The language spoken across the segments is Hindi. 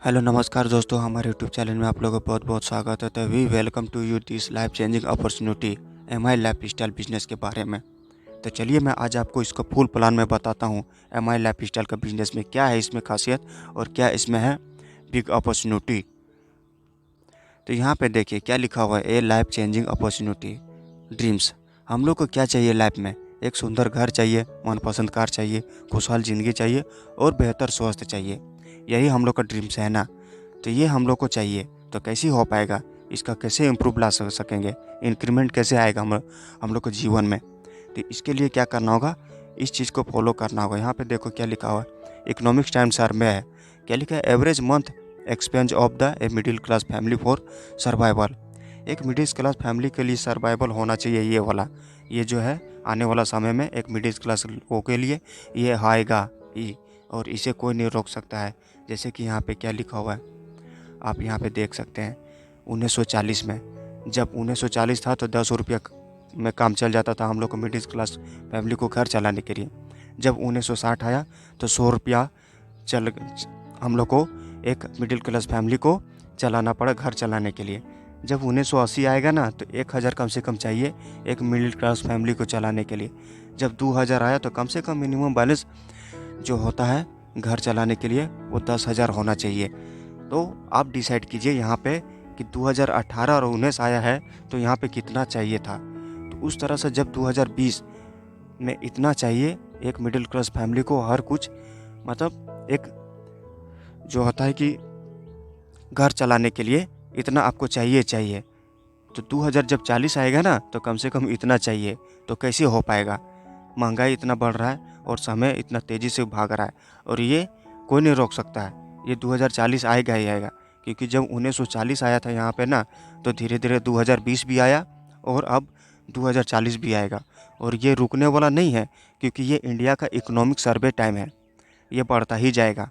हेलो नमस्कार दोस्तों, हमारे यूट्यूब चैनल में आप लोगों का बहुत बहुत स्वागत है। तो we welcome to you this life changing opportunity MI life style business के बारे में। तो चलिए मैं आज आपको इसका फुल प्लान में बताता हूँ। एमआई लाइफ स्टाइल का बिजनेस में क्या है, इसमें खासियत और क्या इसमें है बिग अपॉर्चुनिटी। तो यहाँ पे देखिए क्या लिखा हुआ है, ए लाइफ चेंजिंग अपॉर्चुनिटी ड्रीम्स। हम लोग को क्या चाहिए लाइफ में? एक सुंदर घर चाहिए, मनपसंद कार चाहिए, खुशहाल ज़िंदगी चाहिए और बेहतर स्वास्थ्य चाहिए। यही हम लोग का ड्रीम्स है ना। तो ये हम लोग को चाहिए, तो कैसे हो पाएगा? इसका कैसे इम्प्रूव ला सकेंगे? इंक्रीमेंट कैसे आएगा हम लोग को जीवन में? तो इसके लिए क्या करना होगा, इस चीज़ को फॉलो करना होगा। यहाँ पे देखो क्या लिखा हुआ है, इकोनॉमिक्स टाइम्स सर्वे है। क्या लिखा है? Average month expense of the a middle class family for survival. एक मिडिल क्लास फैमिली के लिए सर्वाइवल होना चाहिए ये वाला। ये जो है आने वाला समय में एक मिडिल क्लास लोगों के लिए ये आएगा ही, और इसे कोई नहीं रोक सकता है। जैसे कि यहाँ पे क्या लिखा हुआ है, आप यहाँ पे देख सकते हैं 1940 में, जब 1940 था तो 10 रुपया में काम चल जाता था हम लोग को मिडिल क्लास फैमिली को घर चलाने के लिए। जब 1960 आया तो 100 रुपया चल हम लोग को एक मिडिल क्लास फैमिली को चलाना पड़ा घर चलाने के लिए। जब 1980 आएगा ना तो 1000 कम से कम चाहिए एक मिडिल क्लास फैमिली को चलाने के लिए। जब 2000 आया तो कम से कम मिनिमम बैलेंस जो होता है घर चलाने के लिए वो 10,000 होना चाहिए। तो आप डिसाइड कीजिए यहाँ पे कि 2018 और 19 आया है तो यहाँ पे कितना चाहिए था। तो उस तरह से जब 2020 में इतना चाहिए एक मिडिल क्लास फैमिली को, हर कुछ मतलब एक जो होता है कि घर चलाने के लिए इतना आपको चाहिए। तो 2000 जब 40 आएगा ना तो कम से कम इतना चाहिए। तो कैसे हो पाएगा? महंगाई इतना बढ़ रहा है और समय इतना तेज़ी से भाग रहा है, और ये कोई नहीं रोक सकता है। ये 2040 आएगा ही आएगा, क्योंकि जब 1940 आया था यहाँ पे ना तो धीरे धीरे 2020 भी आया और अब 2040 भी आएगा। और ये रुकने वाला नहीं है, क्योंकि ये इंडिया का इकोनॉमिक सर्वे टाइम है, ये बढ़ता ही जाएगा।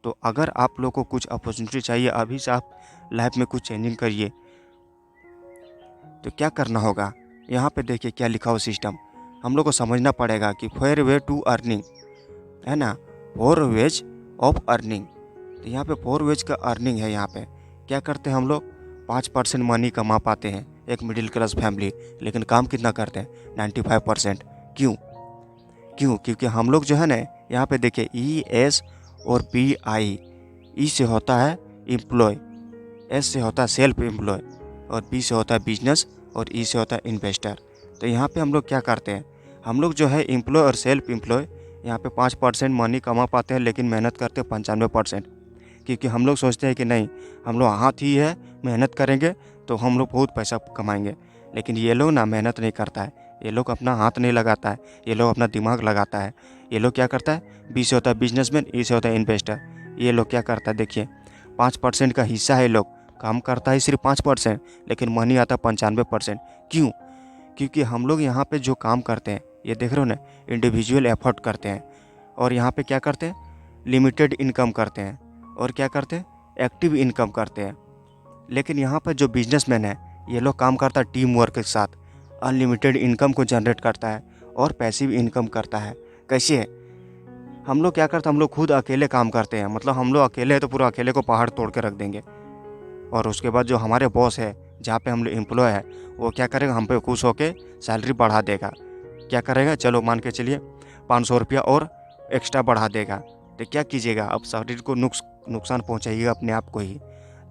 तो अगर आप लोग को कुछ अपॉर्चुनिटी चाहिए, अभी से आप लाइफ में कुछ चेंजिंग करिए, तो क्या करना होगा? यहाँ पे देखिए क्या लिखा हो सिस्टम। हम लोग को समझना पड़ेगा कि फेयर वे टू अर्निंग है ना, फोर वेज ऑफ अर्निंग। तो यहाँ पे फोर वेज का अर्निंग है। यहाँ पे क्या करते हैं हम लोग? 5% मनी कमा पाते हैं एक मिडिल क्लास फैमिली, लेकिन काम कितना करते हैं? 95%। क्यों? क्योंकि हम लोग जो है ना, यहाँ पे देखिए ES और BI। ई से होता है एम्प्लॉय, S से होता है सेल्फ एम्प्लॉय, और B से होता है बिजनेस, और E से होता है इन्वेस्टर। तो यहाँ पे हम लोग क्या करते हैं, हम लोग जो है एम्प्लॉय और सेल्फ एम्प्लॉय यहाँ पे 5% मनी कमा पाते हैं, लेकिन मेहनत करते हैं 95%। क्योंकि हम लोग सोचते हैं कि नहीं, हम लोग हाथ ही है, मेहनत करेंगे तो हम लोग बहुत पैसा कमाएंगे। लेकिन ये लोग ना मेहनत नहीं करता है, ये लोग अपना हाथ नहीं लगाता है, ये लोग अपना दिमाग लगाता है। ये लोग क्या करता है, B से होता है बिजनेसमैन, E से होता है इन्वेस्टर। ये लोग क्या करता है देखिए, 5% का हिस्सा है, लोग काम करता है सिर्फ 5%, लेकिन मनी आता है 95%। क्यों? क्योंकि हम लोग यहाँ पे जो काम करते हैं, ये देख रहे हो ना, इंडिविजुअल एफर्ट करते हैं। और यहाँ पे क्या करते हैं? लिमिटेड इनकम करते हैं। और क्या करते हैं? एक्टिव इनकम करते हैं। लेकिन यहाँ पर जो बिजनेसमैन है, ये लोग काम करता है टीम वर्क के साथ, अनलिमिटेड इनकम को जनरेट करता है और पैसिव इनकम करता है। कैसे है? हम लोग क्या करते हैं, हम लोग खुद अकेले काम करते हैं, मतलब हम लोग अकेले हैं तो पूरा अकेले को पहाड़ तोड़ के रख देंगे। और उसके बाद जो हमारे बॉस है, जहाँ पे हम लोग एम्प्लॉय है, वो क्या करेगा, हम पे खुश होके सैलरी बढ़ा देगा। क्या करेगा, चलो मान के चलिए 500 रुपया और एक्स्ट्रा बढ़ा देगा। तो क्या कीजिएगा, अब शरीर को नुकसान पहुँचाइएगा अपने आप को ही।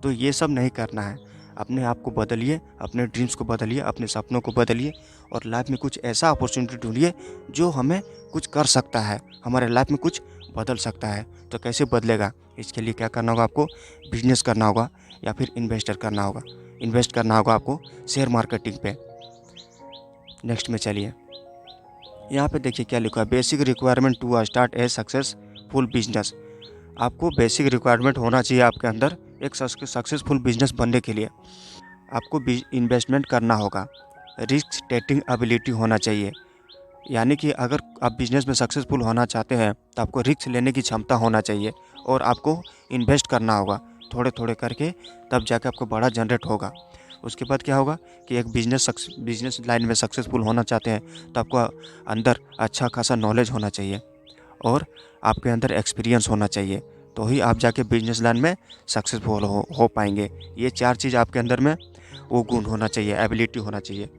तो ये सब नहीं करना है। अपने आप को बदलिए, अपने ड्रीम्स को बदलिए, अपने सपनों को बदलिए, और लाइफ में कुछ ऐसा अपॉर्चुनिटी ढूंढिए जो हमें कुछ कर सकता है, हमारे लाइफ में कुछ बदल सकता है। तो कैसे बदलेगा? इसके लिए क्या करना होगा आपको? बिजनेस करना होगा या फिर इन्वेस्टर करना होगा। इन्वेस्ट करना होगा आपको शेयर मार्केटिंग पे। नेक्स्ट में चलिए, यहाँ पे देखिए क्या लिखा है, basic requirement to start a successful business. आपको बेसिक रिक्वायरमेंट होना चाहिए आपके अंदर एक सक्सेसफुल बिजनेस बनने के लिए। आपको इन्वेस्टमेंट करना होगा, रिस्क टेकिंग एबिलिटी होना चाहिए। यानी कि अगर आप बिजनेस में सक्सेसफुल होना चाहते हैं तो आपको रिस्क लेने की क्षमता होना चाहिए, और आपको इन्वेस्ट करना होगा थोड़े थोड़े करके, तब जाके आपको बड़ा जनरेट होगा। उसके बाद क्या होगा कि एक बिजनेस लाइन में सक्सेसफुल होना चाहते हैं तो आपको अंदर अच्छा खासा नॉलेज होना चाहिए, और आपके अंदर एक्सपीरियंस होना चाहिए। तो ही आप जाके बिजनेस लाइन में सक्सेसफुल हो पाएंगे। ये 4 चीज़ आपके अंदर में वो गुण होना चाहिए, एबिलिटी होना चाहिए।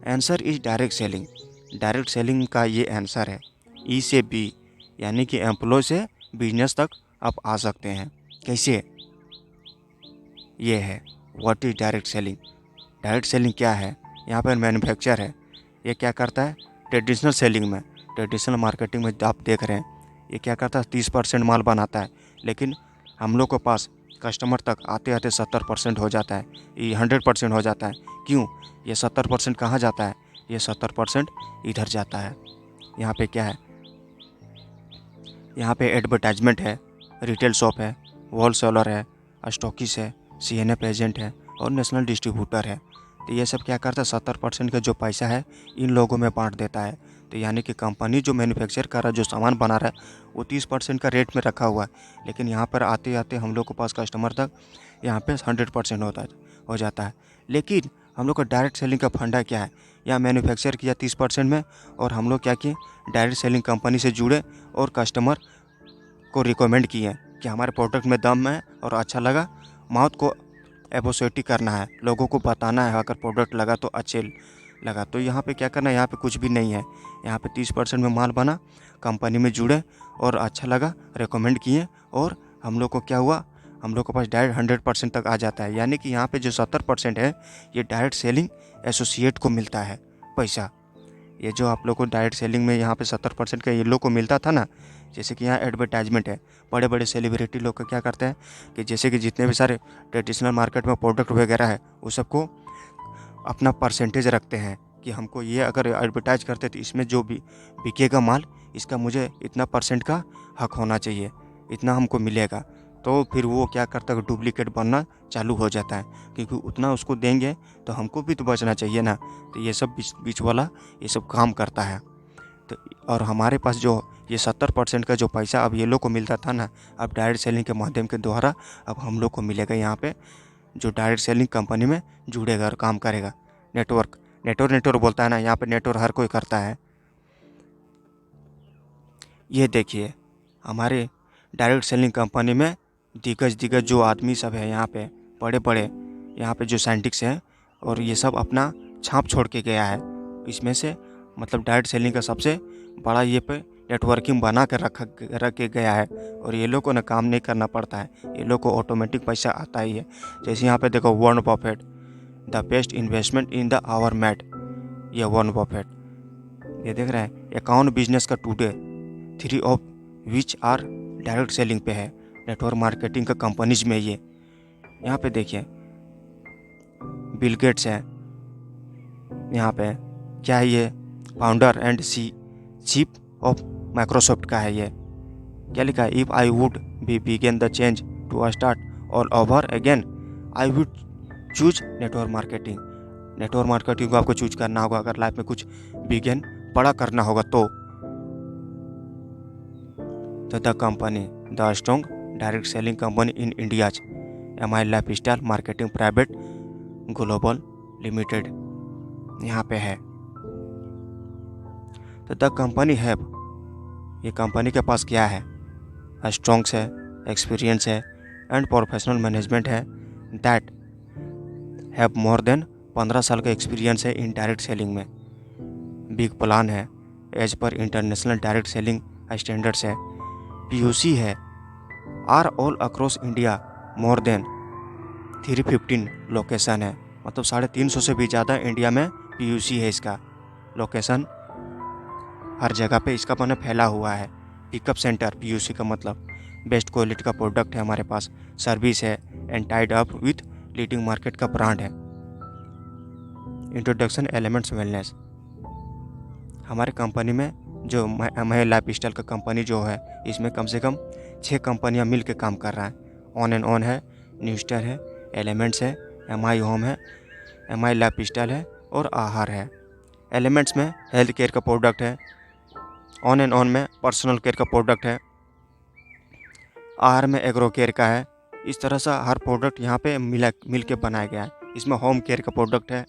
Answer is direct selling. Direct selling का ये आंसर है। ई से बी, यानी कि एम्प्लॉय से बिजनेस तक आप आ सकते हैं। कैसे? ये है what is direct selling. Direct selling क्या है? यहाँ पर मैन्युफैक्चर है, ये क्या करता है? ट्रेडिशनल सेलिंग में, ट्रेडिशनल मार्केटिंग में आप देख रहे हैं, ये क्या करता है? 30% माल बनाता है, लेकिन हम लोग के पास कस्टमर तक आते आते 70% हो जाता है, ये 100% हो जाता है। क्यों? ये 70% कहाँ जाता है? ये 70% इधर जाता है। यहाँ पे क्या है? यहाँ पे एडवर्टाइजमेंट है, रिटेल शॉप है, होलसेलर है, स्टॉकिस है, CNF एजेंट है और नेशनल डिस्ट्रीब्यूटर है। तो ये सब क्या करता है? 70% का जो पैसा है इन लोगों में बांट देता है। तो यानी कि कंपनी जो मैन्युफैक्चर कर रहा है, जो सामान बना रहा है, वो 30% का रेट में रखा हुआ है, लेकिन यहाँ पर आते आते हम लोग के पास कस्टमर तक यहाँ पे 100% हो जाता है। लेकिन हम लोग का डायरेक्ट सेलिंग का फंडा क्या है? यहाँ मैन्युफैक्चर किया 30% में, और हम लोग क्या किए? डायरेक्ट सेलिंग कंपनी से जुड़े और कस्टमर को रिकमेंड किए कि हमारे प्रोडक्ट में दम है और अच्छा लगा। माउथ को एपोसिटी करना है, लोगों को बताना है अगर प्रोडक्ट लगा तो अच्छे लगा। तो यहाँ पे क्या करना है? यहाँ पे कुछ भी नहीं है। यहाँ पे 30% में माल बना, कंपनी में जुड़े और अच्छा लगा, रिकमेंड किए, और हम लोग को क्या हुआ? हम लोग के पास डायरेक्ट 100% तक आ जाता है। यानी कि यहाँ पे जो 70% है, ये डायरेक्ट सेलिंग एसोसिएट को मिलता है पैसा। ये जो आप लोग को डायरेक्ट सेलिंग में यहाँ पे 70% का ये लोग को मिलता था ना, जैसे कि यहाँ एडवर्टाइजमेंट है, बड़े बड़े सेलिब्रिटी लोग का क्या करते हैं कि जैसे कि जितने भी सारे ट्रेडिशनल मार्केट में प्रोडक्ट वगैरह है, वो सबको अपना परसेंटेज रखते हैं कि हमको ये अगर एडवर्टाइज करते तो इसमें जो भी बिकेगा माल, इसका मुझे इतना % का हक होना चाहिए, इतना हमको मिलेगा। तो फिर वो क्या करता है? डुप्लीकेट बनना चालू हो जाता है, क्योंकि उतना उसको देंगे तो हमको भी तो बचना चाहिए ना। तो ये सब बीच वाला ये सब काम करता है। तो और हमारे पास जो ये 70% का जो पैसा अब ये लोग को मिलता था ना, अब डायरेक्ट सेलिंग के माध्यम के द्वारा अब हम लोग को मिलेगा। यहाँ पे जो डायरेक्ट सेलिंग कंपनी में जुड़ेगा और काम करेगा। नेटवर्क बोलता है ना, यहाँ पे नेटवर्क हर कोई करता है। ये देखिए हमारे डायरेक्ट सेलिंग कंपनी में दिग्गज जो आदमी सब है, यहाँ पे बड़े बड़े यहाँ पे जो साइंटिस्ट हैं, और ये सब अपना छाप छोड़ के गया है। इसमें से मतलब डायरेक्ट सेलिंग का सबसे बड़ा ये पे नेटवर्किंग बना कर रख के गया है, और ये लोग को ना काम नहीं करना पड़ता है, ये लोग को ऑटोमेटिक पैसा आता ही है। जैसे यहाँ पे देखो Warren Buffett, the best investment in the hour mat, ये वॉरेन बफेट, ये देख रहे हैं। अकाउंट बिजनेस का today 3 of which are direct selling पे है, नेटवर्क मार्केटिंग का कंपनीज में। ये यहाँ पे देखिए बिल गेट्स है, यहाँ पे क्या है? ये founder and chief of Microsoft का है। ये क्या लिखा है? If I would be began the change to start all over again, I would choose network marketing. Network marketing को आपको चूज करना होगा अगर लाइफ में कुछ बिगेन बड़ा करना होगा तो। The company the strong direct selling company in India's MI lifestyle marketing private global limited यहाँ पे है। तो द कंपनी हैव, ये कंपनी के पास क्या है? स्ट्रॉन्ग्स है, एक्सपीरियंस है एंड प्रोफेशनल मैनेजमेंट है, दैट हैव मोर देन 15 साल का एक्सपीरियंस है इन डायरेक्ट सेलिंग में। बिग प्लान है as per international direct selling standards है। PUC है, are all across India, more than 315 location है, मतलब 350 से भी ज़्यादा इंडिया में PUC है। इसका लोकेशन हर जगह पे इसका मैंने फैला हुआ है। पिकअप सेंटर PUC का मतलब बेस्ट क्वालिटी का प्रोडक्ट है हमारे पास, सर्विस है and tied up with leading market का ब्रांड है। इंट्रोडक्शन एलिमेंट्स वेलनेस, हमारे कंपनी में जो MI लाइफस्टाइल का कंपनी जो है, इसमें कम से कम 6 कंपनियां मिल के काम कर रहा है। ऑन एंड ऑन है, न्यूस्टार है, एलिमेंट्स है, MI होम है, MI लाइफस्टाइल है और आहार है। एलिमेंट्स में हेल्थ केयर का प्रोडक्ट है, ऑन एंड ऑन में पर्सनल केयर का प्रोडक्ट है, आहार में एग्रो केयर का है। इस तरह से हर प्रोडक्ट यहाँ पे मिल के बनाया गया है। इसमें होम केयर का प्रोडक्ट है,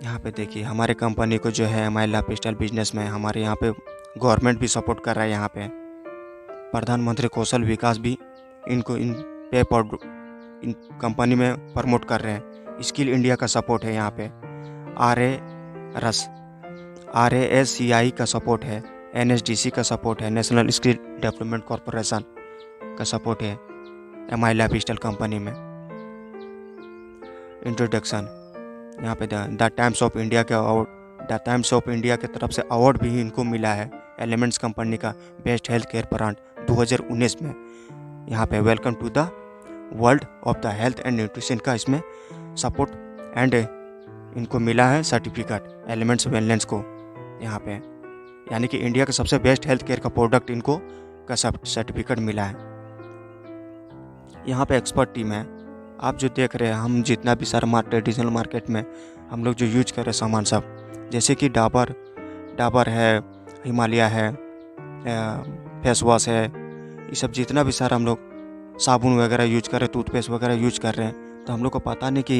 यहाँ यहाँ पे देखिए हमारे कंपनी को जो है एमआई लाइफस्टाइल बिजनेस में हमारे यहाँ पे गवर्नमेंट भी सपोर्ट कर रहा है। यहाँ पे प्रधानमंत्री कौशल विकास भी इनको इन पे इन कंपनी में प्रमोट कर रहे हैं। स्किल इंडिया का सपोर्ट है यहाँ पे, RASCI का सपोर्ट है, NSDC का सपोर्ट है, नेशनल स्किल डेवलपमेंट कॉरपोरेशन का सपोर्ट है एमआई लाइफस्टाइल कंपनी में। इंट्रोडक्शन, यहाँ पे द टाइम्स ऑफ इंडिया के award, the Times of India की तरफ से अवार्ड भी इनको मिला है एलिमेंट्स कंपनी का बेस्ट हेल्थ केयर ब्रांड 2019 में। यहाँ पे welcome to the world of the health and nutrition का इसमें सपोर्ट एंड इनको मिला है सर्टिफिकेट एलिमेंट्स वेलनेस को यहाँ पे, यानी कि इंडिया का सबसे बेस्ट हेल्थ केयर का प्रोडक्ट इनको का सर्टिफिकेट मिला है। यहाँ पे एक्सपर्ट टीम है। आप जो देख रहे हैं, हम जितना भी सारा ट्रेडिशनल मार्केट में हम लोग जो यूज कर रहे हैं सामान सब, जैसे कि डाबर है, हिमालय है, फेस वॉश है, ये सब जितना भी सारा हम लोग साबुन वगैरह यूज कर रहे हैं, टूथपेस्ट वगैरह यूज कर रहे हैं, तो हम लोग को पता नहीं कि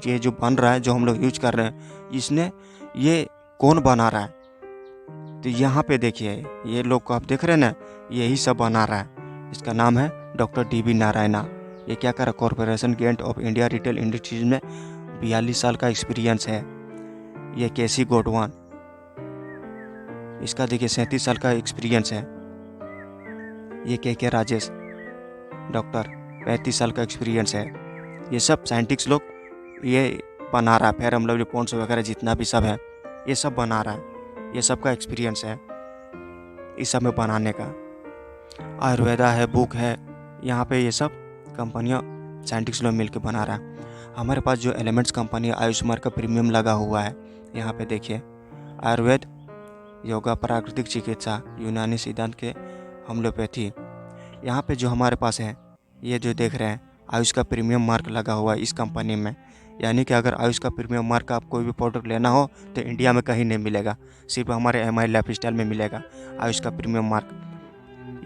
ये जो बन रहा है, जो हम लोग यूज कर रहे हैं, इसने ये कौन बना रहा है। तो यहाँ पे देखिए ये लोग को आप देख रहे हैं ना, यही सब बना रहा है। इसका नाम है डॉक्टर DB नारायणा। ये क्या कर रहा है, कॉरपोरेशन गेंट ऑफ इंडिया रिटेल इंडस्ट्रीज में 42 साल का एक्सपीरियंस है। ये केसी गोडवान, इसका देखिए 37 साल का एक्सपीरियंस है। ये के राजेश डॉक्टर 35 साल का एक्सपीरियंस है। ये सब साइंटिस्ट लोग ये बना रहा है, फेयर हम लोग पॉन्ड्स वगैरह जितना भी सब है ये सब बना रहा है। ये सब का एक्सपीरियंस है इस सब में बनाने का। आयुर्वेदा है, बुक है, यहाँ पे ये सब कंपनियाँ साइंटिस्ट लोग मिलकर बना रहा है। हमारे पास जो एलिमेंट्स कंपनी है आयुष्मान का प्रीमियम लगा हुआ है। यहाँ पे देखिए आयुर्वेद, योगा, प्राकृतिक चिकित्सा, यूनानी सिद्धांत के, होम्योपैथी। यहाँ पे जो हमारे पास है ये जो देख रहे हैं आयुष का प्रीमियम मार्क लगा हुआ है इस कंपनी में, यानी कि अगर आयुष का प्रीमियम मार्क आप कोई भी प्रोडक्ट लेना हो तो इंडिया में कहीं नहीं मिलेगा, सिर्फ हमारे एमआई लाइफस्टाइल में मिलेगा आयुष का प्रीमियम मार्क।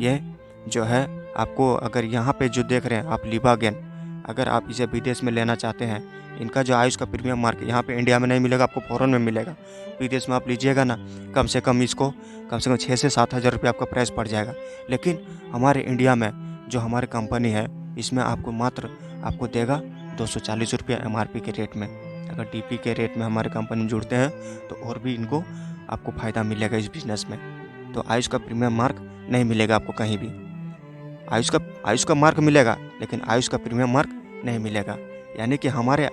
ये जो है आपको, अगर यहाँ पे जो देख रहे हैं आप लिबागेन, अगर आप इसे विदेश में लेना चाहते हैं, इनका जो आयुष का प्रीमियम मार्क यहाँ पे इंडिया में नहीं मिलेगा, आपको फॉरेन में मिलेगा। विदेश में आप लीजिएगा ना, कम से कम इसको कम से कम 6 से 7 हज़ार रुपये आपका प्राइस पड़ जाएगा। लेकिन हमारे इंडिया में जो हमारी कंपनी है इसमें आपको मात्र आपको देगा 240 रुपये MRP के रेट में। अगर DP के रेट में हमारे कंपनी में जुड़ते हैं तो और भी इनको आपको फ़ायदा मिलेगा इस बिज़नेस में। तो आयुष का प्रीमियम मार्क नहीं मिलेगा आपको कहीं भी। आयुष का मार्क मिलेगा लेकिन आयुष का प्रीमियम मार्क नहीं मिलेगा, यानी कि हमारे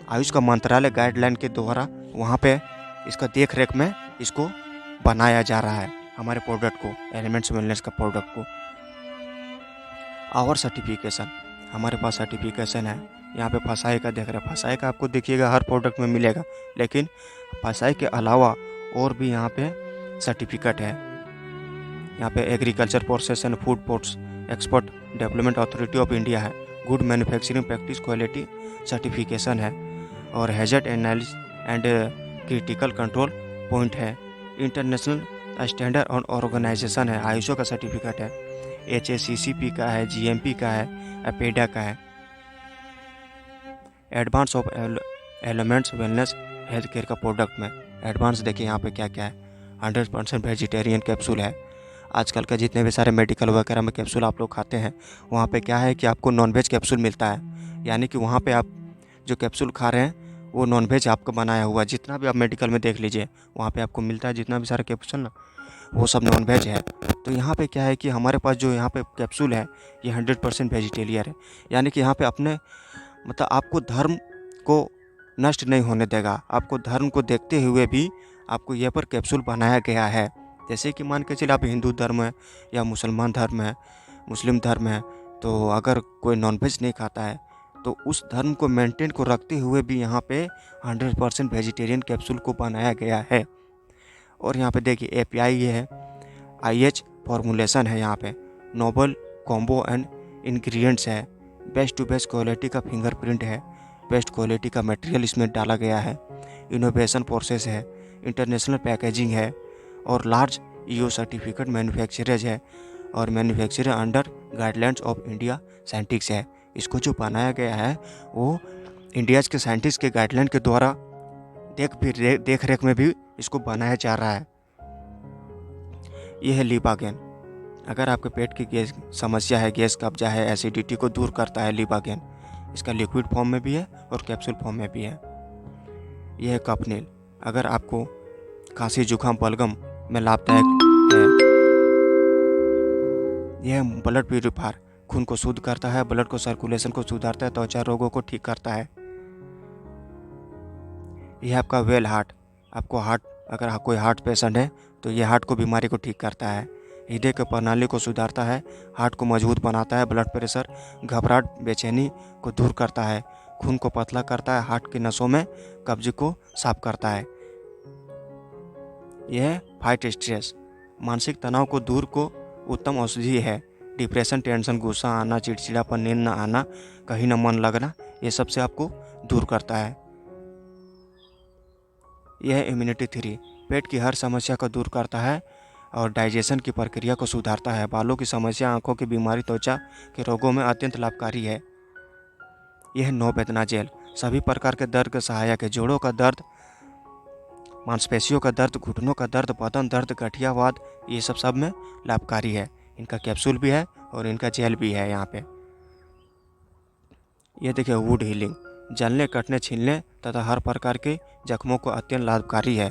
आयुष का मंत्रालय गाइडलाइन के द्वारा वहाँ पे इसका देख रेख में इसको बनाया जा रहा है, हमारे प्रोडक्ट को, एलिमेंट्स वेलनेस का प्रोडक्ट को। और सर्टिफिकेशन, हमारे पास सर्टिफिकेशन है। यहाँ पे फसाई का देख रहे हैं, फसाई का आपको देखिएगा हर प्रोडक्ट में मिलेगा, लेकिन फसाई के अलावा और भी यहाँ पे सर्टिफिकेट है। यहाँ पे agriculture process and food ports export development authority of India है, good manufacturing practice quality certification है, और hazard analysis and critical control point है, इंटरनेशनल स्टैंडर्ड और ऑर्गेनाइजेशन है, ISO का सर्टिफिकेट है, HACCP का है, GMP का है, अपेडा का है। Advance of elements wellness health care का प्रोडक्ट में एडवांस देखिए यहाँ पे क्या क्या है। 100% वेजिटेरियन कैप्सूल है। आजकल का जितने भी सारे मेडिकल वगैरह में कैप्सूल आप लोग खाते हैं, वहाँ पे क्या है कि आपको नॉनवेज कैप्सूल मिलता है, यानी कि वहाँ पे आप जो कैप्सूल खा रहे हैं वो नॉनवेज आपका बनाया हुआ, जितना भी आप मेडिकल में देख लीजिए वहाँ पे आपको मिलता है, जितना भी सारा कैप्सूल ना वो सब नॉनवेज है। तो यहाँ पे क्या है कि हमारे पास जो यहाँ पे कैप्सूल है ये 100% वेजिटेरियन है, यानी कि यहाँ पे अपने मतलब आपको धर्म को नष्ट नहीं होने देगा, आपको धर्म को देखते हुए भी आपको यहाँ पर कैप्सूल बनाया गया है। जैसे कि मान के चलिए आप हिंदू धर्म है या मुसलमान धर्म है, मुस्लिम धर्म है, तो अगर कोई नॉनवेज नहीं खाता है तो उस धर्म को मेंटेन को रखते हुए भी यहाँ पे 100% वेजिटेरियन कैप्सूल को बनाया गया है। और यहाँ पे देखिए API ये है, IH फॉर्मुलेशन है, यहाँ पे नोबल कॉम्बो एंड इंग्रेडिएंट्स है, बेस्ट टू बेस्ट क्वालिटी का फिंगरप्रिंट है, बेस्ट क्वालिटी का मटेरियल इसमें डाला गया है, इनोवेशन प्रोसेस है, इंटरनेशनल पैकेजिंग है, और लार्ज EU सर्टिफिकेट मैन्युफैक्चरर्स है, और manufacturer under guidelines of India scientist है। इसको जो बनाया गया है वो इंडिया के साइंटिस्ट के गाइडलाइन के द्वारा देख रेख में भी इसको बनाया जा रहा है। यह है लिबागेन। अगर आपके पेट की गैस समस्या है, गैस कब्जा है, एसिडिटी को दूर करता है लिबागेन। इसका लिक्विड फॉर्म में भी है और कैप्सूल फॉर्म में भी है। यह है कपनील। अगर आपको खांसी जुकाम बलगम में लाभदायक है। यह ब्लड प्यूरिफायर, खून को शुद्ध करता है, ब्लड को सर्कुलेशन को सुधारता है, त्वचा रोगों को ठीक करता है। यह आपका वेल हार्ट, आपको हार्ट, अगर कोई हार्ट पेशेंट है तो यह हार्ट को बीमारी को ठीक करता है, हृदय की प्रणाली को सुधारता है, हार्ट को मजबूत बनाता है, ब्लड प्रेशर, घबराहट, बेचैनी को दूर करता है, खून को पतला करता है, हार्ट की नसों में कब्ज को साफ करता है। यह फाइट स्ट्रेस, मानसिक तनाव को दूर को उत्तम औषधि है। डिप्रेशन, टेंशन, गुस्सा आना, चिड़चिड़ापन, नींद न आना, कहीं न मन लगना, ये सब से आपको दूर करता है। यह इम्यूनिटी 3, पेट की हर समस्या को दूर करता है और डाइजेशन की प्रक्रिया को सुधारता है। बालों की समस्या, आंखों की बीमारी, त्वचा के रोगों में अत्यंत लाभकारी है। यह नोवेदना जेल, सभी प्रकार के दर्द का सहायक है। जोड़ों का दर्द, मांसपेशियों का दर्द, घुटनों का दर्द, बदन दर्द, गठियावाद, ये सब में लाभकारी है। इनका कैप्सूल भी है और इनका जेल भी है यहाँ पे। ये देखिए वुड हीलिंग, जलने, कटने, छीलने तथा हर प्रकार के जख्मों को अत्यंत लाभकारी है।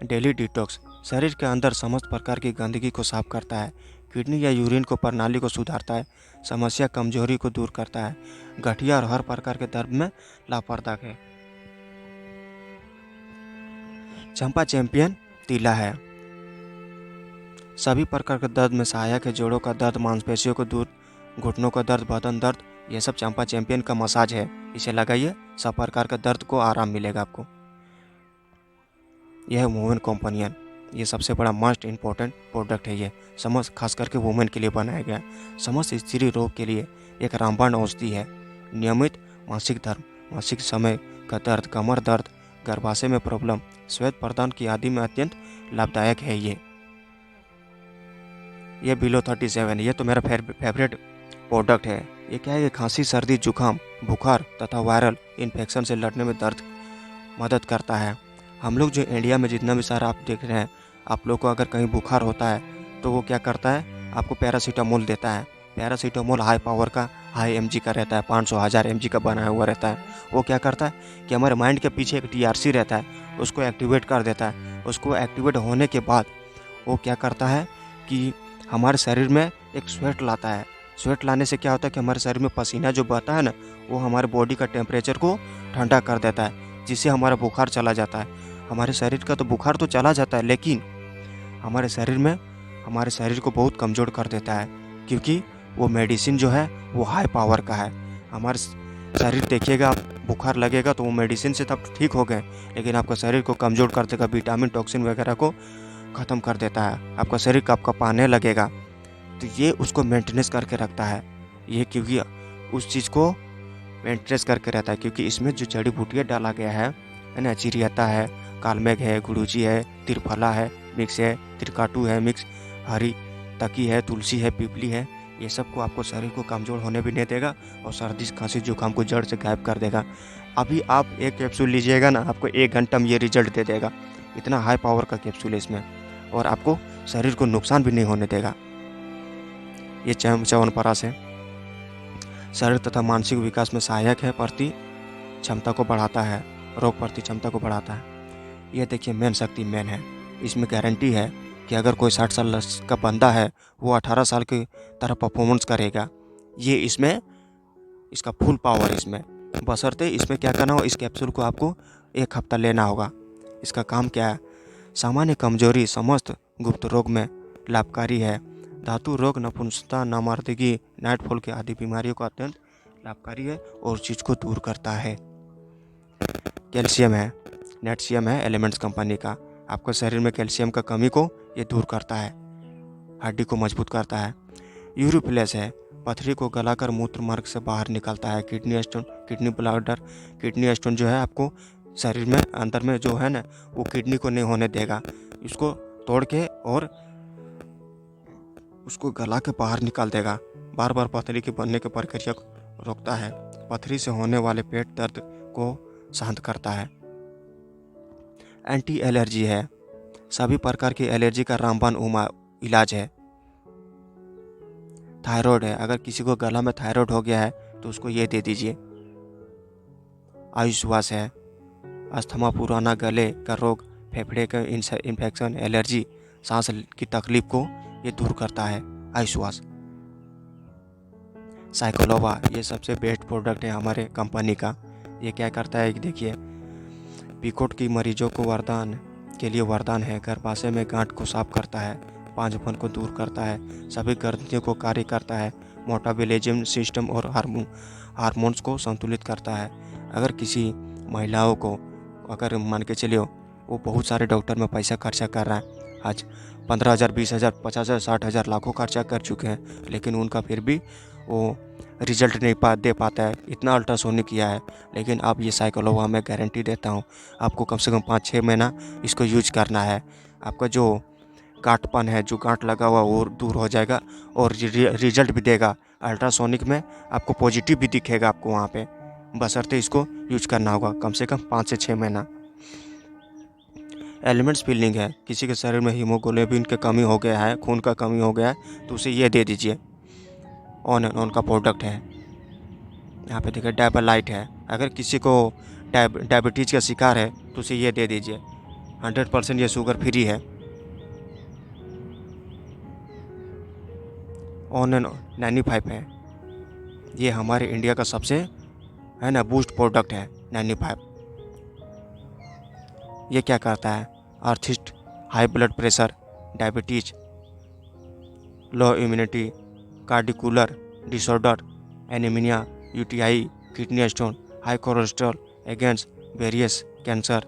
डेली डिटॉक्स, शरीर के अंदर समस्त प्रकार की गंदगी को साफ करता है, किडनी या यूरिन को प्रणाली को सुधारता है, समस्या कमजोरी को दूर करता है, गठिया और हर प्रकार के दर्द में लाभप्रदायक है। चंपा चैंपियन तीला है, सभी प्रकार के दर्द में सहायक है। जोड़ों का दर्द, मांसपेशियों को दूर, घुटनों का दर्द, बदन दर्द, ये सब चंपा चैंपियन का मसाज है। इसे लगाइए, सब प्रकार का दर्द को आराम मिलेगा आपको। यह है वुमेन कंपेनियन, ये सबसे बड़ा मस्ट इम्पोर्टेंट प्रोडक्ट है। ये समस्त खास करके वुमेन के लिए बनाया गया, समस्त स्त्री रोग के लिए एक रामबाण औषधि है। नियमित मासिक धर्म, मासिक समय का दर्द, कमर दर्द, गर्भाशय में प्रॉब्लम, श्वेत प्रदान की आदि में अत्यंत लाभदायक है। ये बिलो 37, ये तो मेरा फेवरेट प्रोडक्ट है। ये क्या है, ये खांसी, सर्दी, जुकाम, बुखार तथा वायरल इन्फेक्शन से लड़ने में दर्द मदद करता है। हम लोग जो इंडिया में जितना भी सारा आप देख रहे हैं, आप लोग को अगर कहीं बुखार होता है तो वो क्या करता है, आपको पैरासीटामोल देता है। पैरासीटामोल हाई पावर का, हाई एमजी का रहता है, 500-1000 एमजी का बनाया हुआ रहता है। वो क्या करता है कि हमारे माइंड के पीछे एक टीआरसी रहता है, उसको एक्टिवेट कर देता है। उसको एक्टिवेट होने के बाद वो क्या करता है कि हमारे शरीर में एक स्वेट लाता है। स्वेट लाने से क्या होता है कि हमारे शरीर में पसीना जो बहता है ना, वो हमारे बॉडी का टेम्परेचर को ठंडा कर देता है, जिससे हमारा बुखार चला जाता है। हमारे शरीर का तो बुखार तो चला जाता है, लेकिन हमारे शरीर को बहुत कमज़ोर कर देता है, क्योंकि वो मेडिसिन जो है वो हाई पावर का है। हमारे शरीर देखिएगा, आप बुखार लगेगा तो वो मेडिसिन से तब ठीक हो गए, लेकिन आपका शरीर को कमज़ोर कर देगा, विटामिन, टॉक्सिन वगैरह को ख़त्म कर देता है। आपका शरीर आपका पाने लगेगा, तो ये उसको मेंटेनेंस करके रखता है। ये क्योंकि उस चीज़ को मेंटेनेंस करके रहता है, क्योंकि इसमें जो जड़ी बूटियाँ डाला गया है ना, चिरियता है, कालमेघ है, गुड़ूची है, त्रिफला है मिक्स है, त्रिकाटू है मिक्स, हरी तकी है, तुलसी है, पीपली है, ये सब को आपको शरीर को कमज़ोर होने भी नहीं देगा और सर्दी, खांसी, जुकाम को जड़ से गायब कर देगा। अभी आप एक कैप्सूल लीजिएगा ना, आपको 1 घंटा में ये रिजल्ट दे देगा। इतना हाई पावर का कैप्सूल है इसमें, और आपको शरीर को नुकसान भी नहीं होने देगा। ये च्यवनप्राश है, शरीर तथा मानसिक विकास में सहायक है, प्रति क्षमता को बढ़ाता है, रोग प्रति क्षमता को बढ़ाता है। ये देखिए मेन शक्ति मेन है, इसमें गारंटी है कि अगर कोई 60 साल का बंदा है वो 18 साल की तरह परफॉर्मेंस करेगा। ये इसमें इसका फुल पावर इसमें, बशर्ते इसमें क्या करना हो, इस कैप्सूल को आपको 1 हफ्ता लेना होगा। इसका काम क्या है, सामान्य कमजोरी, समस्त गुप्त रोग में लाभकारी है। धातु रोग, नपुंसकता, नामर्दगी, नाइटफॉल के आदि बीमारियों को अत्यंत लाभकारी है और चीज़ को दूर करता है। कैल्शियम है, नेटशियम है, एलिमेंट्स कंपनी का। आपके शरीर में कैल्शियम का कमी को ये दूर करता है, हड्डी को मजबूत करता है। यूरोप्लेस है, पथरी को गलाकर मूत्र मार्ग से बाहर निकलता है। Kidney stone, kidney bladder, kidney stone जो है आपको शरीर में अंदर में जो है ना, वो किडनी को नहीं होने देगा। इसको तोड़ के और उसको गला के बाहर निकाल देगा। बार बार पथरी के बनने की प्रक्रिया को रोकता है। पथरी से होने वाले पेट दर्द को शांत करता है। एंटी एलर्जी है, सभी प्रकार की एलर्जी का रामबाण इलाज है। थायराइड है, अगर किसी को गला में थायराइड हो गया है तो उसको ये दे दीजिए। आयुश्वास है, अस्थमा, पुराना गले का रोग, फेफड़े का इन्फेक्शन, एलर्जी, सांस की तकलीफ को ये दूर करता है आयुश्वास। साइक्लोवा, ये सबसे बेस्ट प्रोडक्ट है हमारे कंपनी का। ये क्या करता है कि देखिए, पीकोट की मरीजों को वरदान के लिए वरदान है। गर्भाशय में गांठ को साफ करता है, पांचपन को दूर करता है, सभी ग्रंथियों को कार्य करता है, मेटाबॉलिज्म सिस्टम और हार्मोन्स को संतुलित करता है। अगर किसी महिलाओं को, अगर मान के चलिए वो बहुत सारे डॉक्टर में पैसा खर्चा कर रहा है, आज 15,000, 20,000, 50,000, 60,000, लाखों खर्चा कर चुके हैं, लेकिन उनका फिर भी वो रिजल्ट नहीं दे पाता है, इतना अल्ट्रासाउंड किया है। लेकिन अब ये साइक्लोवा मैं गारंटी देता हूँ, आपको कम से कम 5-6 महीना इसको यूज करना है। आपका जो गांठपन है, जो गांठ लगा हुआ वो दूर हो जाएगा और रिजल्ट भी देगा। अल्ट्रासोनिक में आपको पॉजिटिव भी दिखेगा आपको वहाँ पे, बशर्ते इसको यूज करना होगा कम से कम 5 से 6 महीना। एलिमेंट्स फीलिंग है, किसी के शरीर में हीमोग्लोबिन की कमी हो गया है, खून का कमी हो गया है, तो उसे ये दे दीजिए। ऑन एंड ऑन का प्रोडक्ट है। यहाँ पे देखिए डायबलाइट है, अगर किसी को डायबिटीज़ का शिकार है तो उसे ये दे दीजिए। 100% ये शुगर फ्री है। ऑन एंड 95 है, ये हमारे इंडिया का सबसे है ना बूस्ट प्रोडक्ट है 95। ये क्या करता है, arthritis, high blood pressure, diabetes, low immunity, cardiovascular disorder, anaemia, UTI, kidney stone, high cholesterol, against various cancer,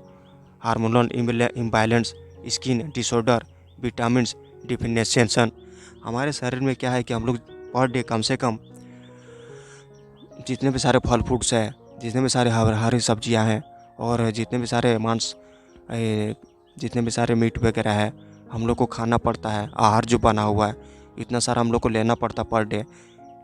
hormonal imbalance, skin disorder, vitamin deficiency. हमारे शरीर में क्या है कि हम लोग पर डे कम से कम जितने भी सारे फल फ्रूट्स है, जितने भी सारे हरी सब्जियां हैं और जितने भी सारे मांस, जितने भी सारे मीट वगैरह है, हम लोग को खाना पड़ता है। आहार जो बना हुआ है इतना सारा हम लोग को लेना पड़ता पर डे,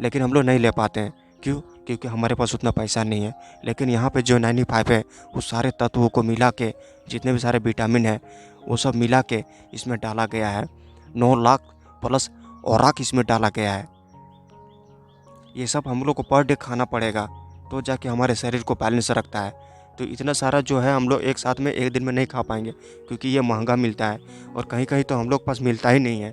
लेकिन हम लोग नहीं ले पाते हैं। क्यों? क्योंकि हमारे पास उतना पैसा नहीं है। लेकिन यहाँ पे जो 95 है उस सारे तत्वों को मिला के, जितने भी सारे विटामिन है वो सब मिला के इसमें डाला गया है। 9 लाख प्लस औराक इसमें डाला गया है। ये सब हम लोग को पर डे खाना पड़ेगा तो जाके हमारे शरीर को बैलेंस रखता है। तो इतना सारा जो है हम लोग एक साथ में एक दिन में नहीं खा पाएंगे, क्योंकि ये महंगा मिलता है और कहीं कहीं तो हम लोग पास मिलता ही नहीं है।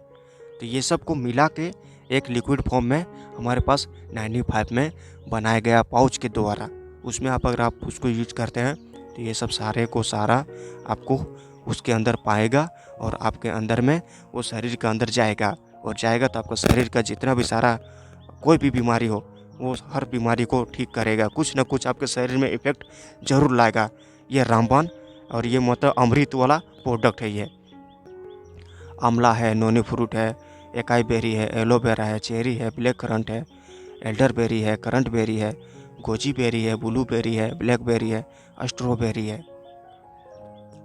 तो ये सब को मिला के एक लिक्विड फॉर्म में हमारे पास 95 में बनाया गया पाउच के द्वारा, उसमें अगर आप उसको यूज करते हैं तो ये सब सारे को सारा आपको उसके अंदर पाएगा और आपके अंदर में वो शरीर के अंदर जाएगा, और जाएगा तो आपका शरीर का जितना भी सारा कोई भी बीमारी हो वो हर बीमारी को ठीक करेगा। कुछ ना कुछ आपके शरीर में इफेक्ट जरूर लाएगा। ये रामबाण और ये मतलब अमृत वाला प्रोडक्ट है। ये आंवला है, नोनी फ्रूट है, एकाई बेरी है, एलोवेरा है, चेरी है, ब्लैक करंट है, एल्डर बेरी है, करंट बेरी है, गोजी बेरी है, ब्लू बेरी है, ब्लैक बेरी है, स्ट्रॉबेरी है।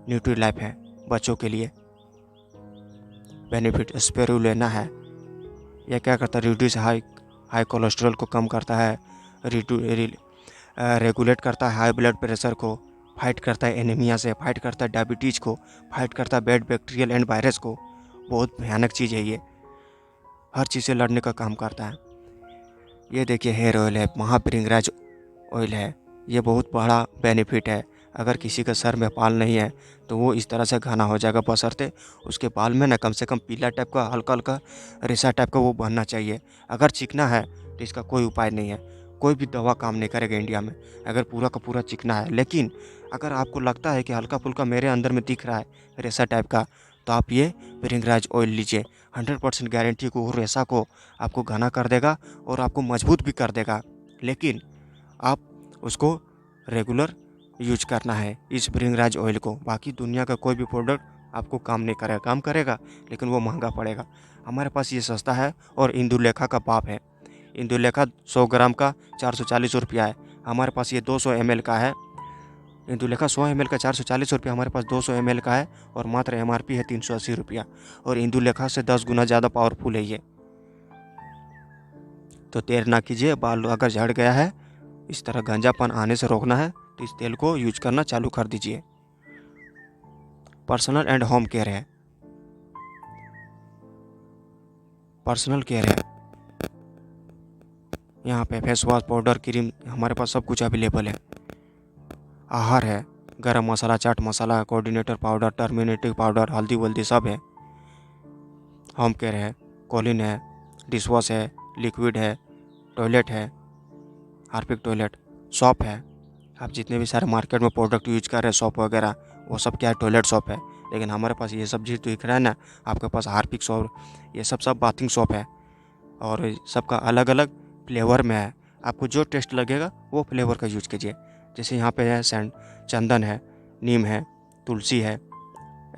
न्यूट्रीलाइफ है बच्चों के लिए बेनिफिट। स्पिरुलिना है, यह क्या करता है, रिड्यूस हाई कोलेस्ट्रॉल को कम करता है, रेगुलेट करता है हाई ब्लड प्रेशर को, फाइट करता है एनीमिया से, फाइट करता है डायबिटीज़ को, फाइट करता है बैड बैक्टीरियल एंड वायरस को। बहुत भयानक चीज़ है ये, हर चीज़ से लड़ने का काम करता है। ये देखिए हेयर ऑयल है, महाभृंगराज ऑयल है, ये बहुत बड़ा बेनिफिट है। अगर किसी का सर में बाल नहीं है तो वो इस तरह से घना हो जाएगा, बशर्ते उसके बाल में ना कम से कम पीला टाइप का, हल्का हल्का रेशा टाइप का वो बनना चाहिए। अगर चिकना है तो इसका कोई उपाय नहीं है, कोई भी दवा काम नहीं करेगा इंडिया में अगर पूरा का पूरा चिकना है। लेकिन अगर आपको लगता है कि हल्का फुल्का मेरे अंदर में दिख रहा है रेशा टाइप का, तो आप ये भृंगराज ऑयल लीजिए। 100% गारंटी को, वो रेशा को आपको घना कर देगा और आपको मजबूत भी कर देगा। लेकिन आप उसको रेगुलर यूज करना है इस भृंगराज ऑयल को। बाकी दुनिया का कोई भी प्रोडक्ट आपको काम नहीं करेगा, काम करेगा लेकिन वो महंगा पड़ेगा। हमारे पास ये सस्ता है और इंदुलेखा का बाप है। इंदुलेखा 100 ग्राम का 440 रुपया है, हमारे पास ये 200 ml का है। इंदुलेखा 100 ml का 440 रुपया, हमारे पास 200 ml का है और मात्र MRP है 380 रुपया। और इंदुलेखा से 10 गुना ज़्यादा पावरफुल है ये। तो देर ना कीजिए, बाल अगर झड़ गया है, इस तरह गंजापन आने से रोकना है तो इस तेल को यूज करना चालू कर दीजिए। पर्सनल एंड होम केयर है, पर्सनल केयर है। यहाँ पे फेस वॉश, पाउडर, क्रीम, हमारे पास सब कुछ अवेलेबल है। आहार है, गरम मसाला, chaat masala, coordinator powder, टर्मिनेटिव powder, हल्दी वल्दी सब है। होम केयर है, कॉलिन है, डिश वॉश है, लिक्विड है, टॉयलेट है, हार्पिक टॉयलेट, सॉप है। आप जितने भी सारे मार्केट में प्रोडक्ट यूज कर रहे हैं सॉप वगैरह, वो सब क्या है, टॉयलेट सॉप है। लेकिन हमारे पास ये सब चीज़ दिख रहा है ना, आपके पास हार्पिक सॉप, ये सब बाथिंग सॉप है। और सबका अलग अलग फ्लेवर में है। आपको जो टेस्ट लगेगा वो फ्लेवर का यूज कीजिए। जैसे यहाँ पे है चंदन है, नीम है, तुलसी है,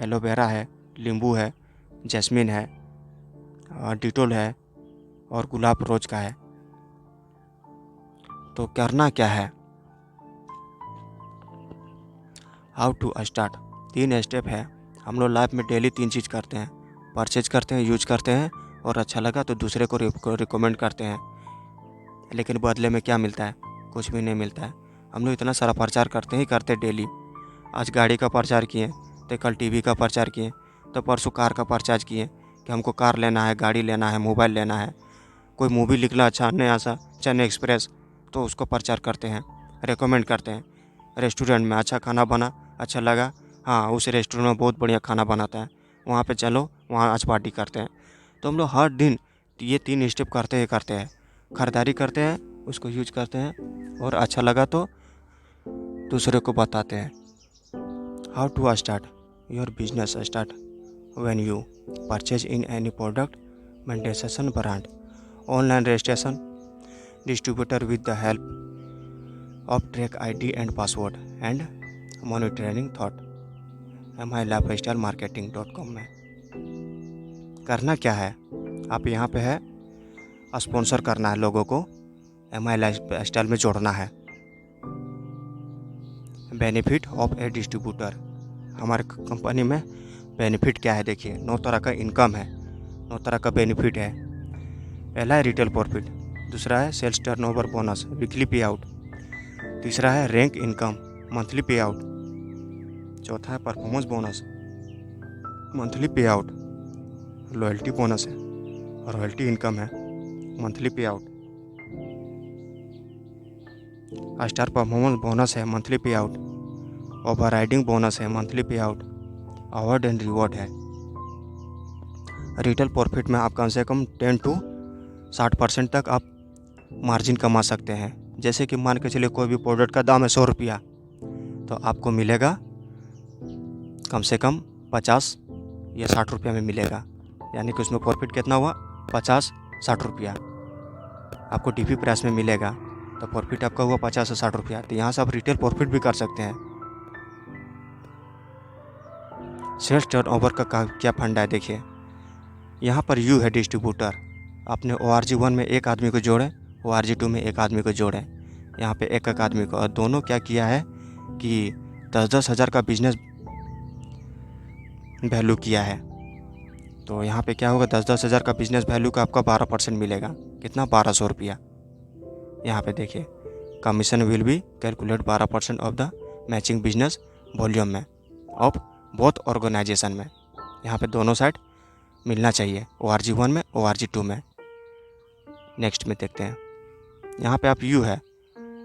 एलोवेरा है, नींबू है, जैस्मिन है, डिटोल है और गुलाब रोज का है। तो करना क्या है, हाउ टू स्टार्ट, 3 स्टेप है। हम लोग लाइफ में डेली 3 चीज़ करते हैं, परचेज करते हैं, यूज करते हैं और अच्छा लगा तो दूसरे को रिकमेंड करते हैं। लेकिन बदले में क्या मिलता है, कुछ भी नहीं मिलता है। हम लोग इतना सारा प्रचार करते ही करते डेली। आज गाड़ी का प्रचार किए तो कल टीवी का प्रचार किए, तो परसों कार का प्रचार किए कि हमको कार लेना है, गाड़ी लेना है, मोबाइल लेना है। कोई मूवी निकला अच्छा नया सा, चेन्नई एक्सप्रेस, तो उसको प्रचार करते हैं, रेकमेंड करते हैं। रेस्टोरेंट में अच्छा खाना बना, अच्छा लगा, हाँ उस रेस्टोरेंट में बहुत बढ़िया खाना बनाता है, वहाँ पे चलो, वहाँ आज पार्टी करते हैं। तो हम लोग हर दिन ये 3 स्टेप करते ही करते हैं। खरीदारी करते हैं, उसको यूज करते हैं और अच्छा लगा तो दूसरे को बताते हैं। How to start your business, start when you purchase in any product, maintenance brand, online registration, distributor with the help of track ID and password and monitoring thought, MILifestylemarketing.com में। करना क्या है, आप यहाँ पे है स्पॉन्सर करना है, लोगों को MI लाइफस्टाइल में जोड़ना है। बेनिफिट ऑफ ए डिस्ट्रीब्यूटर, हमारे कंपनी में बेनिफिट क्या है देखिए, 9 तरह का इनकम है, 9 तरह का बेनिफिट है। पहला है रिटेल प्रॉफिट, दूसरा है सेल्स टर्नओवर बोनस, वीकली पे आउट, तीसरा है रैंक इनकम, मंथली पे आउट, चौथा है परफॉर्मेंस बोनस, मंथली पे आउट, लॉयल्टी बोनस है, रॉयल्टी इनकम है, मंथली पे आउट, स्टार परफॉर्मेंस बोनस है, मंथली पे आउट, ओवरराइडिंग बोनस है, मंथली पे आउट, अवार्ड एंड रिवॉर्ड है। रिटेल प्रॉफिट में आप कम से कम 10 to 60% तक आप मार्जिन कमा सकते हैं। जैसे कि मान के चलिए कोई भी प्रोडक्ट का दाम है 100 रुपया, तो आपको मिलेगा कम से कम 50 या 60 रुपया में मिलेगा। यानी कि उसमें प्रॉफिट कितना हुआ, 50-60 रुपया आपको DP प्राइस में मिलेगा, तो प्रॉफिट आपका हुआ 50 से 60 रुपया। तो यहाँ से आप रिटेल प्रॉफिट भी कर सकते हैं। सेल्स टर्नओवर का क्या फंडा है देखिए, यहाँ पर यू है डिस्ट्रीब्यूटर, आपने ORG1 में एक आदमी को जोड़ें, ORG2 में एक आदमी को जोड़ें, यहाँ पे एक एक आदमी को, और दोनों क्या किया है कि 10-10 हज़ार का बिजनेस वैल्यू किया है। तो यहाँ पे क्या होगा, 10-10 हज़ार का बिजनेस वैल्यू का आपका 12% मिलेगा, कितना, 1200 रुपया। यहाँ पे देखिए, commission will be calculate 12% of the matching business volume में ऑफ बोथ ऑर्गेनाइजेशन में। यहाँ पे दोनों साइड मिलना चाहिए, ORG1 में, ORG2 में। नेक्स्ट में देखते हैं, यहाँ पे आप यू है,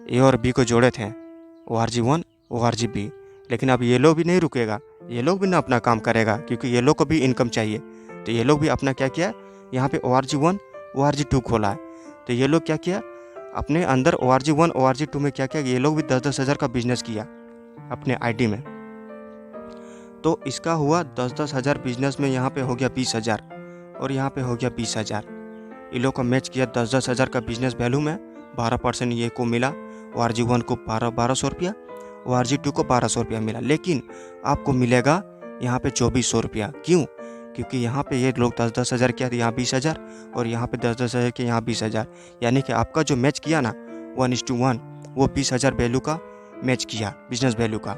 ए और बी को जोड़े थे, ORG1 ORG2, लेकिन अब ये लोग भी नहीं रुकेगा, ये लोग भी ना अपना काम करेगा, क्योंकि ये लोग को भी इनकम चाहिए। तो ये लोग भी अपना क्या किया, यहाँ पे ORG1 ORG2 खोला है। तो ये लोग क्या किया, अपने अंदर ORG1 ORG2 में क्या किया, ये लोग भी 10-10 हज़ार का बिजनेस किया अपने ID में। तो इसका हुआ 10-10 हज़ार बिजनेस में, यहाँ पे हो गया 20 हज़ार और यहाँ पे हो गया 20 हज़ार। ये लोग का मैच किया 10-10 हज़ार का बिजनेस वैल्यू में, 12% ये को मिला, ORG1 को 1200 रुपया, ORG2 को 1200 रुपया मिला। लेकिन आपको मिलेगा यहाँ पे 2400 रुपया। क्यों, क्योंकि यहाँ पे ये लोग 10-10 हज़ार किया, यहाँ 20 हज़ार, और यहाँ पे 10-10 हज़ार के, यहाँ 20 हज़ार। यानी कि आपका जो मैच किया ना 1:1, वो 20 हज़ार वैल्यू का मैच किया, बिजनेस वैल्यू का।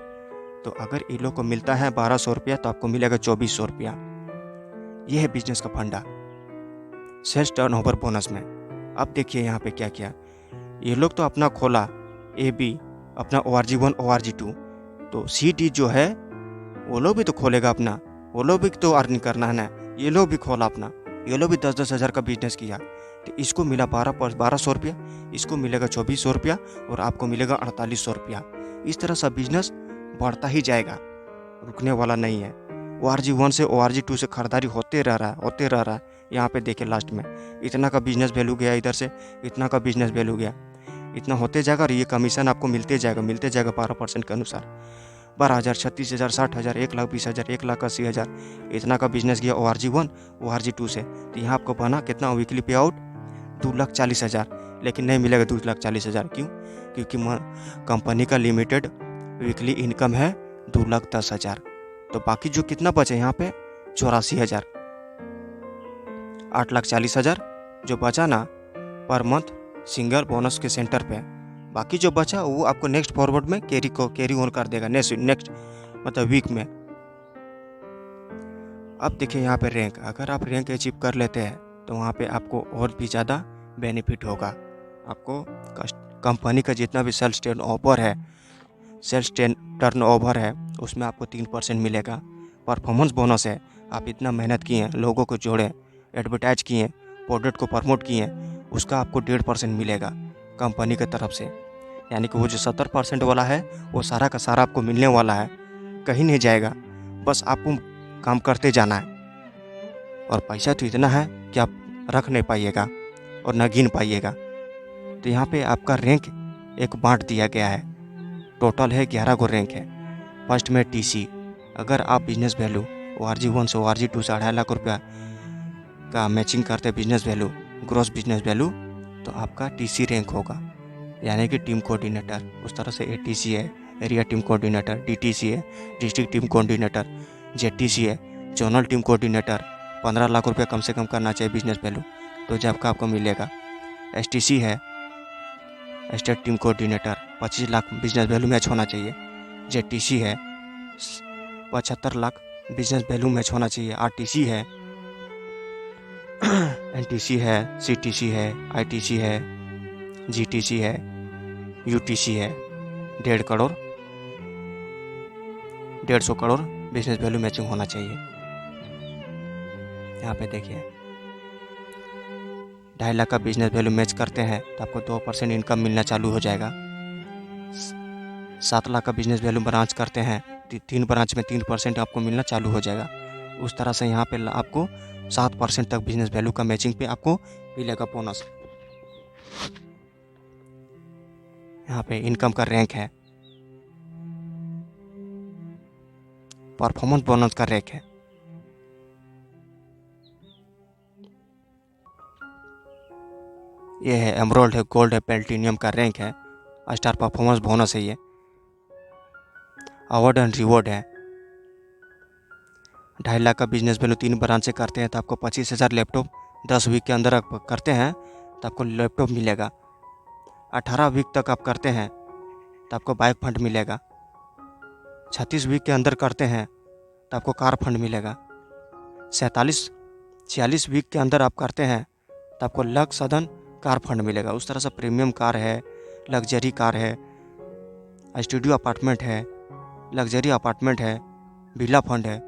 तो अगर इन लोग को मिलता है 1200 रुपया, तो आपको मिलेगा 2400 रुपया। यह है बिजनेस का फंडा सेल्स टर्नओवर बोनस में। अब देखिए यहाँ पे क्या किया, ये लोग तो अपना खोला AB, अपना ORG1 ORG2, तो CD जो है वो लोग भी तो खोलेगा अपना, वो लोग भी तो अर्निंग करना है ना। ये लोग भी खोला अपना, ये लोग भी 10-10 हज़ार का बिजनेस किया। तो इसको मिला 1200 रुपया, इसको मिलेगा 2400 रुपया और आपको मिलेगा 4800 रुपया। इस तरह सा बिजनेस बढ़ता ही जाएगा, रुकने वाला नहीं है। ORG1 से ORG2 से खरीदारी होते रह रहा है, होते रह रहा है। यहाँ पे देखिए लास्ट में इतना का बिजनेस वैल्यू गया, इधर से इतना का बिजनेस वैल्यू गया, इतना होते जाएगा और ये कमीशन आपको मिलते जाएगा 12% के अनुसार। 12,000, 36,000, 60,000, 1,20,000, 1,80,000, इतना का बिजनेस गया ORG1 ORG2 से। तो यहाँ आपको बना कितना वीकली पे आउट 2,40,000, लेकिन नहीं मिलेगा 2,40,000। क्यों? क्योंकि कंपनी का लिमिटेड वीकली इनकम है 2,10,000। तो बाकी जो कितना बचे यहाँ पे 84,000, 8,40,000 जो बचा ना पर मंथ सिंगल बोनस के सेंटर पे। बाकी जो बचा वो आपको नेक्स्ट फॉरवर्ड में कैरी ऑन कर देगा नेक्स्ट मतलब वीक में। अब देखिए यहाँ पे रैंक, अगर आप रैंक अचीव कर लेते हैं तो वहाँ पे आपको और भी ज़्यादा बेनिफिट होगा। आपको कंपनी का जितना भी सेल्स टर्नओवर है उसमें आपको 3% मिलेगा। परफॉर्मेंस बोनस है, आप इतना मेहनत किए, लोगों को जोड़े, एडवर्टाइज किए, प्रोडक्ट को प्रमोट किए, उसका आपको 1.5% मिलेगा कंपनी की तरफ से। यानी कि वो जो 70% वाला है वो सारा का सारा आपको मिलने वाला है, कहीं नहीं जाएगा। बस आपको काम करते जाना है। और पैसा तो इतना है कि आप रख नहीं पाइएगा और न गिन पाइएगा। तो यहाँ पे आपका रैंक एक बांट दिया गया है, टोटल है 11 गो रैंक है। फर्स्ट में TC, अगर आप बिजनेस वैल्यू ORG1 से ORG2 से 2.5 लाख रुपया का मैचिंग करते business value, gross business value, तो आपका TC रैंक होगा, यानी कि टीम कोऑर्डिनेटर। उस तरह से ATC है, एरिया टीम कोऑर्डिनेटर, DTC है, डिस्ट्रिक्ट टीम कोऑर्डिनेटर, ZTC है, जोनल टीम कोऑर्डिनेटर। 15 लाख रुपया कम से कम करना चाहिए बिजनेस वैल्यू, तो जब का आपको मिलेगा। STC है, state team coordinator, 25 lakh business value match होना चाहिए। ZTC है, 75 लाख बिजनेस वैल्यू मैच होना चाहिए। RTC है, NTC है, CTC है, ITC है, GTC है, UTC है। 1.5 crore, 150 crore business value matching होना चाहिए। यहाँ पे देखिए 2.5 लाख का बिजनेस वैल्यू मैच करते हैं तो आपको 2% इनकम मिलना चालू हो जाएगा। 7 लाख का बिजनेस वैल्यू ब्रांच करते हैं, 3 ब्रांच में 3% आपको मिलना चालू हो जाएगा। उस तरह से यहाँ पे आपको 7% तक बिजनेस वैल्यू का मैचिंग पे आपको मिलेगा बोनस। यहाँ पे इनकम का रैंक है, परफॉर्मेंस बोनस का रैंक है। ये है एमरोल्ड है, गोल्ड है, प्लेटिनियम का रैंक है, स्टार परफॉर्मेंस बोनस है। ये अवार्ड एंड रिवॉर्ड है। 2.5 लाख का बिजनेस वैल्यू 3 ब्रांच से करते हैं तो आपको 25,000 लैपटॉप 10 वीक के अंदर आप करते हैं तो आपको लैपटॉप मिलेगा। 18 वीक तक आप करते हैं तो आपको बाइक फंड मिलेगा। 36 वीक के अंदर करते हैं तो आपको कार फंड मिलेगा। 46 वीक के अंदर आप करते हैं तो आपको लक्स सदन कार फंड मिलेगा। उस तरह से प्रीमियम कार है, लग्जरी कार है, स्टूडियो अपार्टमेंट है, लग्जरी अपार्टमेंट है, विला फंड है,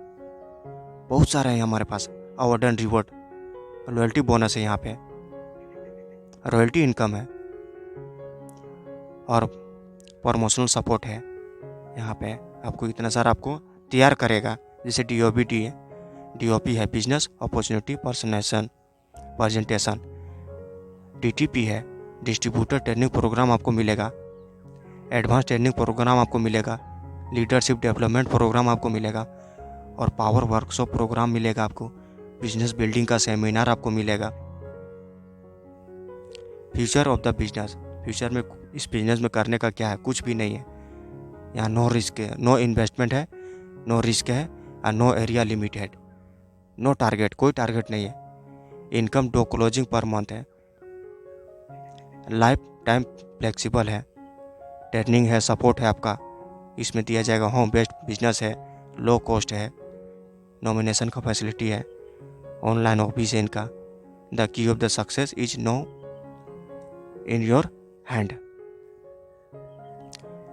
बहुत सारे हैं हमारे पास। Award and reward, loyalty bonus है, यहाँ पे रॉयल्टी इनकम है और प्रमोशनल सपोर्ट है। यहाँ पे आपको इतना सारा आपको तैयार करेगा। जैसे DOBT है, DOP है, बिजनेस अपॉर्चुनिटी प्रेजेंटेशन। DTP है, डिस्ट्रीब्यूटर ट्रेनिंग प्रोग्राम आपको मिलेगा, एडवांस ट्रेनिंग प्रोग्राम आपको मिलेगा, लीडरशिप डेवलपमेंट प्रोग्राम आपको मिलेगा और पावर वर्कशॉप प्रोग्राम मिलेगा आपको, बिजनेस बिल्डिंग का सेमिनार आपको मिलेगा। Future of the business, future में इस बिजनेस में करने का क्या है, कुछ भी नहीं है। यहाँ नो रिस्क है, नो इन्वेस्टमेंट है, नो रिस्क है और no area limited, no target, कोई टारगेट नहीं है। इनकम 2 क्लोजिंग पर मंथ है, लाइफ टाइम फ्लेक्सिबल है, ट्रेनिंग है, सपोर्ट है आपका इसमें दिया जाएगा। होम बेस्ड बिजनेस है, लो कॉस्ट है, नॉमिनेशन का फैसिलिटी है, ऑनलाइन ऑफिस है इनका। The key of the success is no in your hand,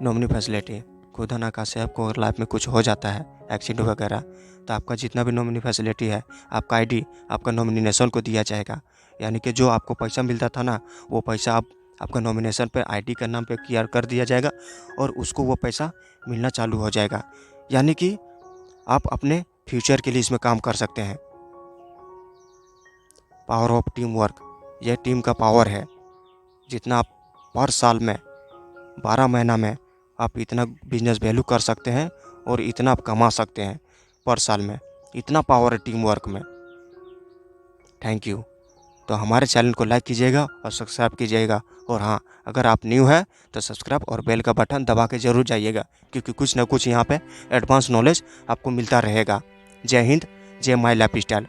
nominee facility, खुदा ना खास्ते आपको लाइफ में कुछ हो जाता है, एक्सीडेंट वगैरह, तो आपका जितना भी नॉमिनी फैसिलिटी है, आपका आईडी आपका नॉमिनेशन को दिया जाएगा। यानी कि जो आपको पैसा मिलता था ना, वो पैसा आप आपका नॉमिनेशन पे आईडी के नाम पे क्लियर कर दिया जाएगा और उसको वो पैसा मिलना चालू हो जाएगा। यानी कि आप अपने फ्यूचर के लिए इसमें काम कर सकते हैं। पावर ऑफ टीम वर्क, यह टीम का पावर है। जितना आप पर साल में 12 महीना में आप इतना बिजनेस वैल्यू कर सकते हैं और इतना आप कमा सकते हैं पर साल में। इतना पावर है टीम वर्क में। Thank you. तो हमारे चैनल को लाइक कीजिएगा और सब्सक्राइब कीजिएगा। और हाँ, अगर आप न्यू है तो सब्सक्राइब और बेल का बटन दबा के ज़रूर जाइएगा, क्योंकि कुछ ना कुछ यहाँ पे एडवांस नॉलेज आपको मिलता रहेगा। जय हिंद, जय माय लाइफ स्टाइल।